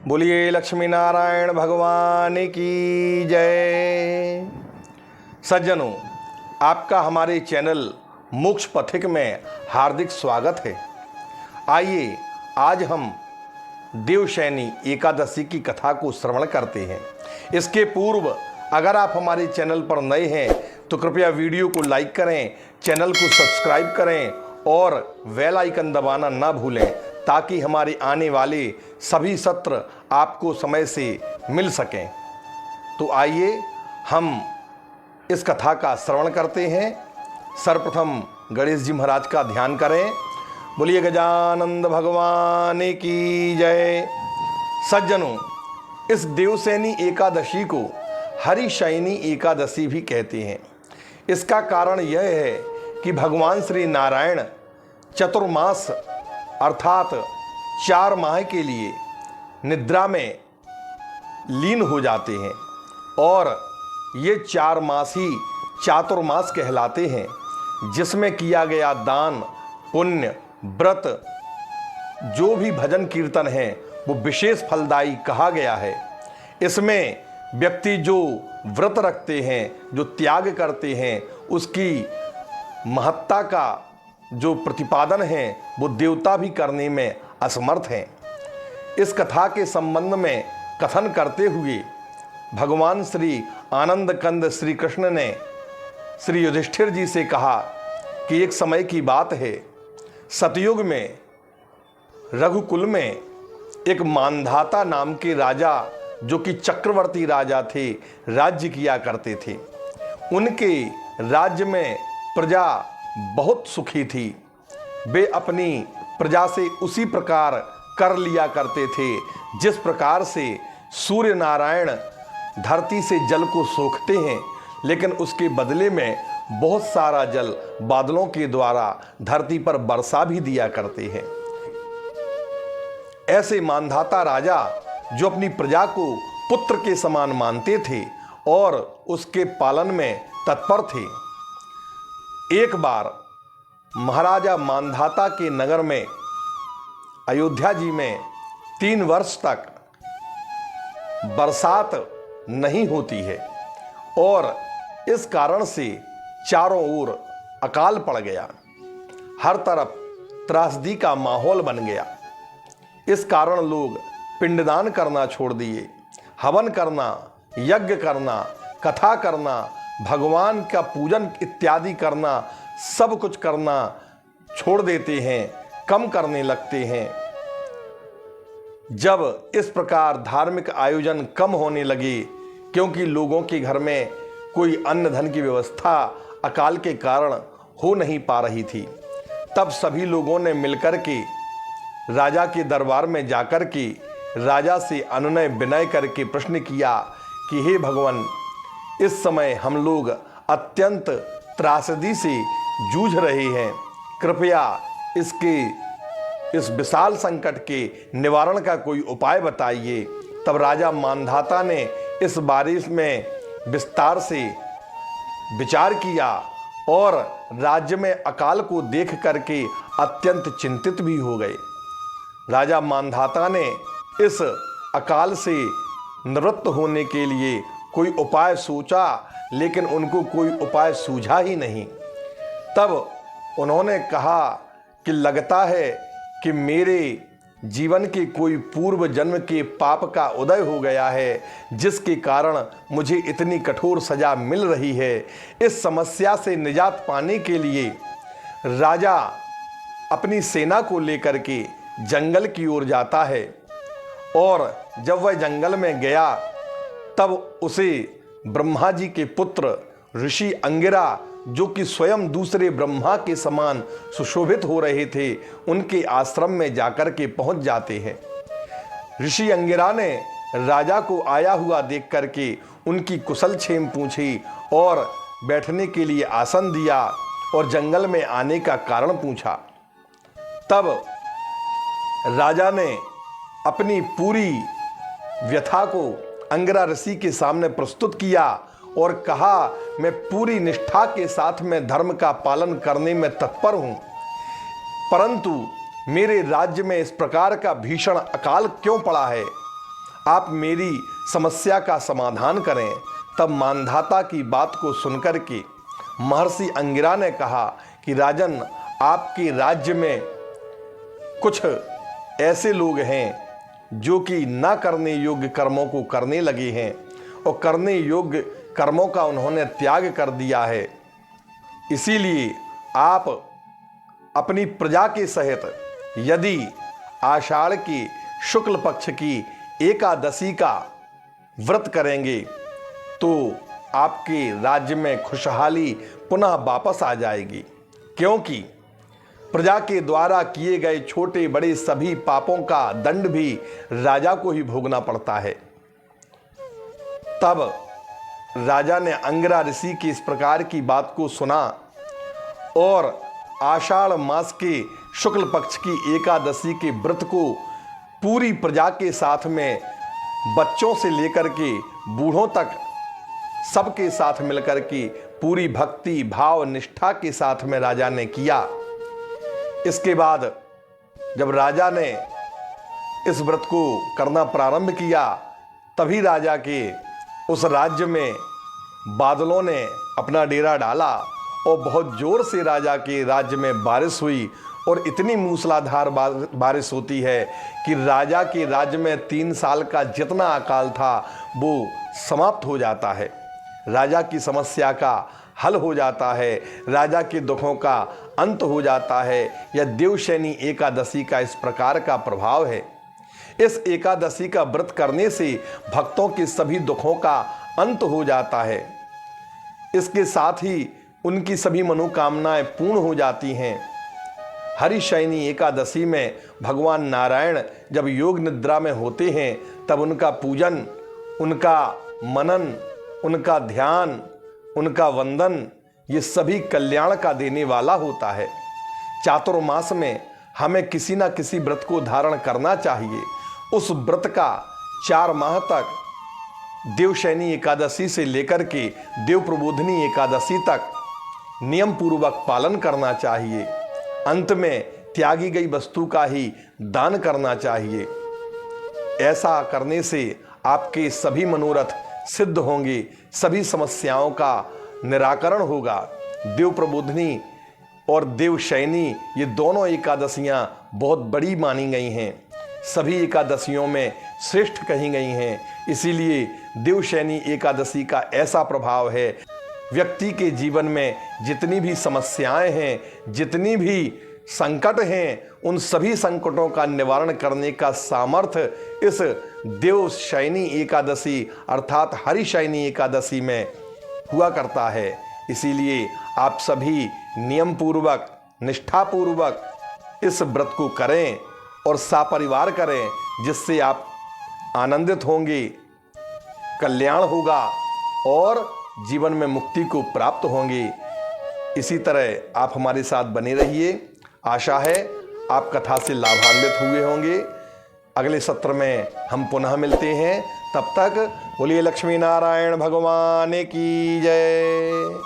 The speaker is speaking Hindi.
बोलिए लक्ष्मी नारायण भगवान की जय। सज्जनों, आपका हमारे चैनल मोक्ष पथिक में हार्दिक स्वागत है। आइए आज हम देवशयनी एकादशी की कथा को श्रवण करते हैं। इसके पूर्व अगर आप हमारे चैनल पर नए हैं तो कृपया वीडियो को लाइक करें, चैनल को सब्सक्राइब करें और बेल आइकन दबाना ना भूलें ताकि हमारे आने वाले सभी सत्र आपको समय से मिल सकें। तो आइए हम इस कथा का श्रवण करते हैं। सर्वप्रथम गणेश जी महाराज का ध्यान करें। बोलिए गजानंद भगवान की जय। सज्जनों, इस देवशयनी एकादशी को हरिशयनी एकादशी भी कहते हैं। इसका कारण यह है कि भगवान श्री नारायण चतुर्मास अर्थात 4 माह के लिए निद्रा में लीन हो जाते हैं और ये 4 मास ही चातुर्मास कहलाते हैं, जिसमें किया गया दान, पुण्य, व्रत, जो भी भजन कीर्तन है वो विशेष फलदायी कहा गया है। इसमें व्यक्ति जो व्रत रखते हैं, जो त्याग करते हैं, उसकी महत्ता का जो प्रतिपादन है वो देवता भी करने में असमर्थ हैं। इस कथा के संबंध में कथन करते हुए भगवान श्री आनंद कंद श्री कृष्ण ने श्री युधिष्ठिर जी से कहा कि एक समय की बात है, सतयुग में रघुकुल में एक मानधाता नाम के राजा, जो कि चक्रवर्ती राजा थे, राज्य किया करते थे। उनके राज्य में प्रजा बहुत सुखी थी। वे अपनी प्रजा से उसी प्रकार कर लिया करते थे जिस प्रकार से सूर्य नारायण धरती से जल को सोखते हैं, लेकिन उसके बदले में बहुत सारा जल बादलों के द्वारा धरती पर बरसा भी दिया करते हैं। ऐसे मानधाता राजा जो अपनी प्रजा को पुत्र के समान मानते थे और उसके पालन में तत्पर थे। एक बार महाराजा मानधाता के नगर में अयोध्या जी में 3 वर्ष तक बरसात नहीं होती है और इस कारण से चारों ओर अकाल पड़ गया। हर तरफ त्रासदी का माहौल बन गया। इस कारण लोग पिंडदान करना छोड़ दिए। हवन करना, यज्ञ करना, कथा करना, भगवान का पूजन इत्यादि करना, सब कुछ करना छोड़ देते हैं, कम करने लगते हैं। जब इस प्रकार धार्मिक आयोजन कम होने लगे, क्योंकि लोगों के घर में कोई अन्न धन की व्यवस्था अकाल के कारण हो नहीं पा रही थी, तब सभी लोगों ने मिलकर के राजा के दरबार में जाकर के राजा से अनुनय विनय करके प्रश्न किया कि हे भगवान, इस समय हम लोग अत्यंत त्रासदी से जूझ रहे हैं, कृपया इस विशाल संकट के निवारण का कोई उपाय बताइए। तब राजा मानधाता ने इस बारे में विस्तार से विचार किया और राज्य में अकाल को देख करके अत्यंत चिंतित भी हो गए। राजा मानधाता ने इस अकाल से निवृत्त होने के लिए कोई उपाय सोचा, लेकिन उनको कोई उपाय सूझा ही नहीं। तब उन्होंने कहा कि लगता है कि मेरे जीवन के कोई पूर्व जन्म के पाप का उदय हो गया है, जिसके कारण मुझे इतनी कठोर सजा मिल रही है। इस समस्या से निजात पाने के लिए राजा अपनी सेना को लेकर के जंगल की ओर जाता है और जब वह जंगल में गया तब उसे ब्रह्मा जी के पुत्र ऋषि अंगिरा, जो कि स्वयं दूसरे ब्रह्मा के समान सुशोभित हो रहे थे, उनके आश्रम में जाकर के पहुंच जाते हैं। ऋषि अंगिरा ने राजा को आया हुआ देख करके उनकी कुशल क्षेम पूछी और बैठने के लिए आसन दिया और जंगल में आने का कारण पूछा। तब राजा ने अपनी पूरी व्यथा को अंगिरा ऋषि के सामने प्रस्तुत किया और कहा, मैं पूरी निष्ठा के साथ में धर्म का पालन करने में तत्पर हूं, परंतु मेरे राज्य में इस प्रकार का भीषण अकाल क्यों पड़ा है। आप मेरी समस्या का समाधान करें। तब मांधाता की बात को सुनकर के महर्षि अंगिरा ने कहा कि राजन, आपके राज्य में कुछ ऐसे लोग हैं जो कि ना करने योग्य कर्मों को करने लगे हैं और करने योग्य कर्मों का उन्होंने त्याग कर दिया है। इसीलिए आप अपनी प्रजा के सहित यदि आषाढ़ की शुक्ल पक्ष की एकादशी का व्रत करेंगे तो आपके राज्य में खुशहाली पुनः वापस आ जाएगी, क्योंकि प्रजा के द्वारा किए गए छोटे बड़े सभी पापों का दंड भी राजा को ही भोगना पड़ता है। तब राजा ने अंगिरा ऋषि की इस प्रकार की बात को सुना और आषाढ़ मास के शुक्ल पक्ष की एकादशी के व्रत को पूरी प्रजा के साथ में बच्चों से लेकर के बूढ़ों तक सबके साथ मिलकर के पूरी भक्ति भाव निष्ठा के साथ में राजा ने किया। इसके बाद जब राजा ने इस व्रत को करना प्रारंभ किया, तभी राजा के उस राज्य में बादलों ने अपना डेरा डाला और बहुत जोर से राजा के राज्य में बारिश हुई और इतनी मूसलाधार बारिश होती है कि राजा के राज्य में 3 साल का जितना अकाल था वो समाप्त हो जाता है। राजा की समस्या का हल हो जाता है, राजा के दुखों का अंत हो जाता है। यह देवशयनी एकादशी का इस प्रकार का प्रभाव है। इस एकादशी का व्रत करने से भक्तों के सभी दुखों का अंत हो जाता है। इसके साथ ही उनकी सभी मनोकामनाएं पूर्ण हो जाती हैं। हरिशयनी एकादशी में भगवान नारायण जब योग निद्रा में होते हैं तब उनका पूजन, उनका मनन, उनका ध्यान, उनका वंदन, ये सभी कल्याण का देने वाला होता है। चातुर्मास में हमें किसी न किसी व्रत को धारण करना चाहिए। उस व्रत का 4 माह तक देवशयनी एकादशी से लेकर के देव प्रबोधिनी एकादशी तक नियम पूर्वक पालन करना चाहिए। अंत में त्यागी गई वस्तु का ही दान करना चाहिए। ऐसा करने से आपके सभी मनोरथ सिद्ध होंगे, सभी समस्याओं का निराकरण होगा। देव प्रबोधिनी और देवशयनी ये दोनों एकादशियां बहुत बड़ी मानी गई हैं, सभी एकादशियों में श्रेष्ठ कही गई हैं। इसीलिए देवशयनी एकादशी का ऐसा प्रभाव है, व्यक्ति के जीवन में जितनी भी समस्याएं हैं, जितनी भी संकट हैं, उन सभी संकटों का निवारण करने का सामर्थ्य इस देवशयनी एकादशी अर्थात हरिशयनी एकादशी में हुआ करता है। इसीलिए आप सभी नियम पूर्वक, निष्ठा पूर्वक इस व्रत को करें और सापरिवार करें, जिससे आप आनंदित होंगे, कल्याण होगा और जीवन में मुक्ति को प्राप्त होंगे। इसी तरह आप हमारे साथ बने रहिए। आशा है आप कथा से लाभान्वित हुए होंगे। अगले सत्र में हम पुनः मिलते हैं। तब तक बोलिए लक्ष्मी नारायण भगवान की जय।